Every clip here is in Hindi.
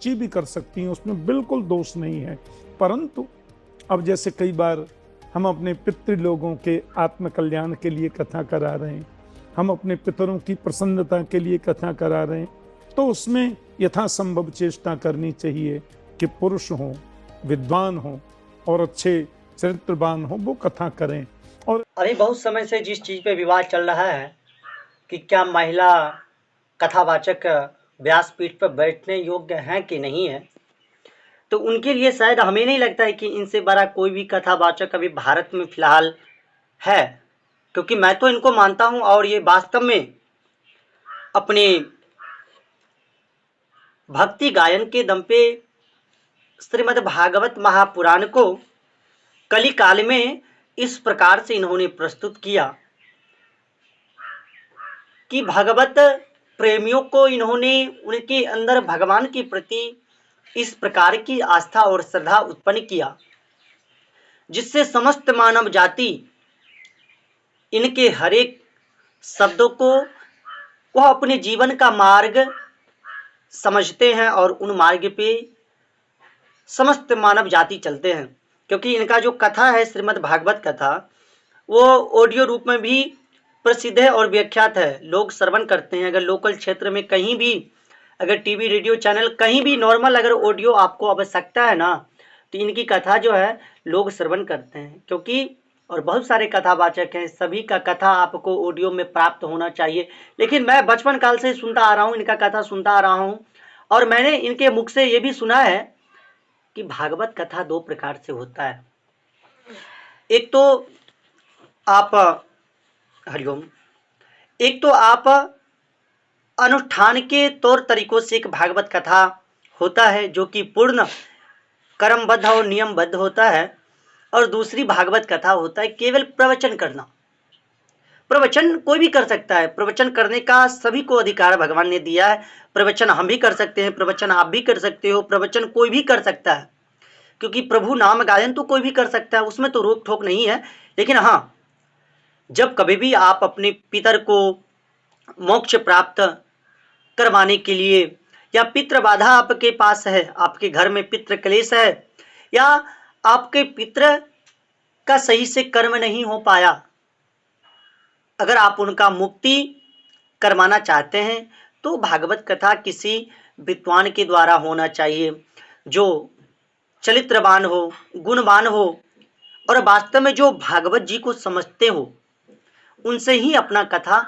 बच्ची भी कर सकती हैं, उसमें बिल्कुल दोष नहीं है। परंतु अब जैसे कई बार हम अपने पितृ लोगों के आत्मकल्याण के लिए कथा करा रहे हैं, हम अपने पितरों की प्रसन्नता के लिए कथा करा रहे हैं, तो उसमें यथासंभव चेष्टा करनी चाहिए कि पुरुष हों, विद्वान हों और अच्छे चरित्रवान हों, वो कथा करें। और अभी बहुत समय से जिस चीज़ पे विवाद चल रहा है कि क्या महिला कथावाचक व्यासपीठ पर बैठने योग्य हैं कि नहीं है, तो उनके लिए शायद हमें नहीं लगता है कि इनसे बड़ा कोई भी कथावाचक अभी भारत में फिलहाल है, क्योंकि मैं तो इनको मानता हूं और ये वास्तव में अपने भक्ति गायन के दम पे श्रीमद् भागवत महापुराण को कली काल में इस प्रकार से इन्होंने प्रस्तुत किया कि भगवत प्रेमियों को इन्होंने उनके अंदर भगवान के प्रति इस प्रकार की आस्था और श्रद्धा उत्पन्न किया, जिससे समस्त मानव जाति इनके हर एक शब्दों को वह अपने जीवन का मार्ग समझते हैं और उन मार्ग पे समस्त मानव जाति चलते हैं। क्योंकि इनका जो कथा है श्रीमद् भागवत कथा, वो ऑडियो रूप में भी प्रसिद्ध है और व्याख्यात है, लोग श्रवण करते हैं। अगर लोकल क्षेत्र में कहीं भी अगर टीवी रेडियो चैनल कहीं भी नॉर्मल अगर ऑडियो आपको आवश्यकता है ना, तो इनकी कथा जो है लोग श्रवण करते हैं। क्योंकि और बहुत सारे कथावाचक हैं, सभी का कथा आपको ऑडियो में प्राप्त होना चाहिए। लेकिन मैं बचपन काल से सुनता आ रहा हूँ, इनका कथा सुनता आ रहा हूँ, और मैंने इनके मुख से ये भी सुना है कि भागवत कथा दो प्रकार से होता है। एक तो आप हरिओम, एक तो आप अनुष्ठान के तौर तरीकों से एक भागवत कथा होता है जो कि पूर्ण कर्मबद्ध और नियमबद्ध होता है, और दूसरी भागवत कथा होता है केवल प्रवचन करना। प्रवचन कोई भी कर सकता है, प्रवचन करने का सभी को अधिकार भगवान ने दिया है। प्रवचन हम भी कर सकते हैं, प्रवचन आप भी कर सकते हो, प्रवचन कोई भी कर सकता है, क्योंकि प्रभु नाम गायन तो कोई भी कर सकता है, उसमें तो रोक ठोक नहीं है। लेकिन हाँ, जब कभी भी आप अपने पितर को मोक्ष प्राप्त करवाने के लिए, या पितृ बाधा आपके पास है, आपके घर में पितृ क्लेश है, या आपके पितृ का सही से कर्म नहीं हो पाया, अगर आप उनका मुक्ति करवाना चाहते हैं तो भागवत कथा किसी विद्वान के द्वारा होना चाहिए, जो चरित्रवान हो, गुणवान हो और वास्तव में जो भागवत जी को समझते हो, उनसे ही अपना कथा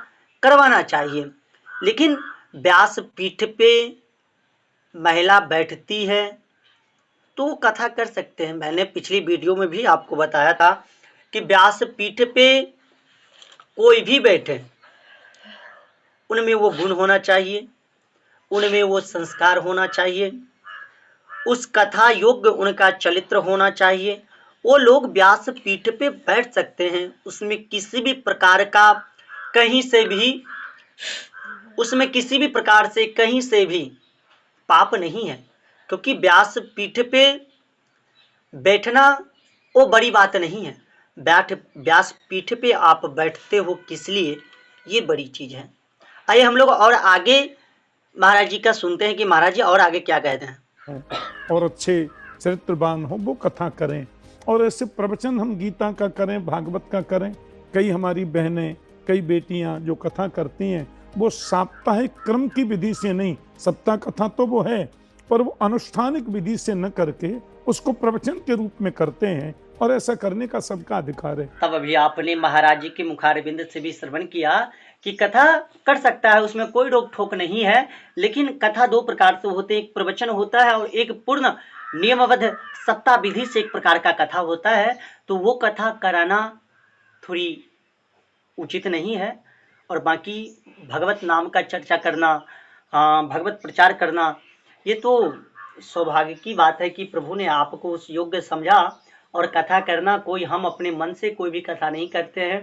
करवाना चाहिए। लेकिन व्यास पीठ पे महिला बैठती है तो कथा कर सकते हैं। मैंने पिछली वीडियो में भी आपको बताया था कि व्यास पीठ पे कोई भी बैठे, उनमें वो गुण होना चाहिए, उनमें वो संस्कार होना चाहिए, उस कथा योग्य उनका चरित्र होना चाहिए। वो लोग व्यास पीठ पे बैठ सकते हैं, उसमें किसी भी प्रकार का कहीं से भी, उसमें किसी भी प्रकार से कहीं से भी पाप नहीं है। क्योंकि व्यास पीठ पे बैठना वो बड़ी बात नहीं है, व्यास पीठ पे आप बैठते हो किस लिए, ये बड़ी चीज है। आइए हम लोग और आगे महाराज जी का सुनते हैं कि महाराज जी और आगे क्या कहते हैं। और अच्छे चरित्रवान हो वो कथा करें, और ऐसे प्रवचन हम गीता का करें, भागवत का करें। कई हमारी बहनें, कई बेटियां जो कथा करती हैं, वो साप्ताहिक क्रम की विधि से नहीं, सप्ताह कथा तो वो है, पर वो अनुष्ठानिक विधि से न करके उसको प्रवचन के रूप में करते हैं, और ऐसा करने का सबका अधिकार है। तब अभी आपने महाराज जी के मुखारबिंद से भी श्रवण किया कि कथा कर सकता है, उसमें कोई रोक ठोक नहीं है। लेकिन कथा दो प्रकार से होते हैं, एक प्रवचन होता है और एक पूर्ण नियमबद्ध सत्ता विधि से एक प्रकार का कथा होता है। तो वो कथा कराना थोड़ी उचित नहीं है, और बाकी भगवत नाम का चर्चा करना, भगवत प्रचार करना, ये तो सौभाग्य की बात है कि प्रभु ने आपको उस योग्य समझा। और कथा करना कोई हम अपने मन से कोई भी कथा नहीं करते हैं,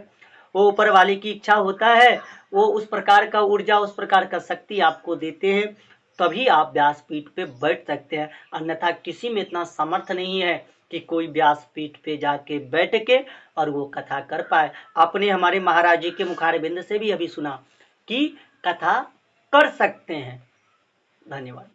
वो ऊपर वाले की इच्छा होता है, वो उस प्रकार का ऊर्जा, उस प्रकार का शक्ति आपको देते हैं, तभी आप व्यासपीठ पे बैठ सकते हैं। अन्यथा किसी में इतना सामर्थ्य नहीं है कि कोई व्यासपीठ पे जाके बैठ के और वो कथा कर पाए। आपने हमारे महाराज जी के मुखारबिंद से भी अभी सुना कि कथा कर सकते हैं। धन्यवाद।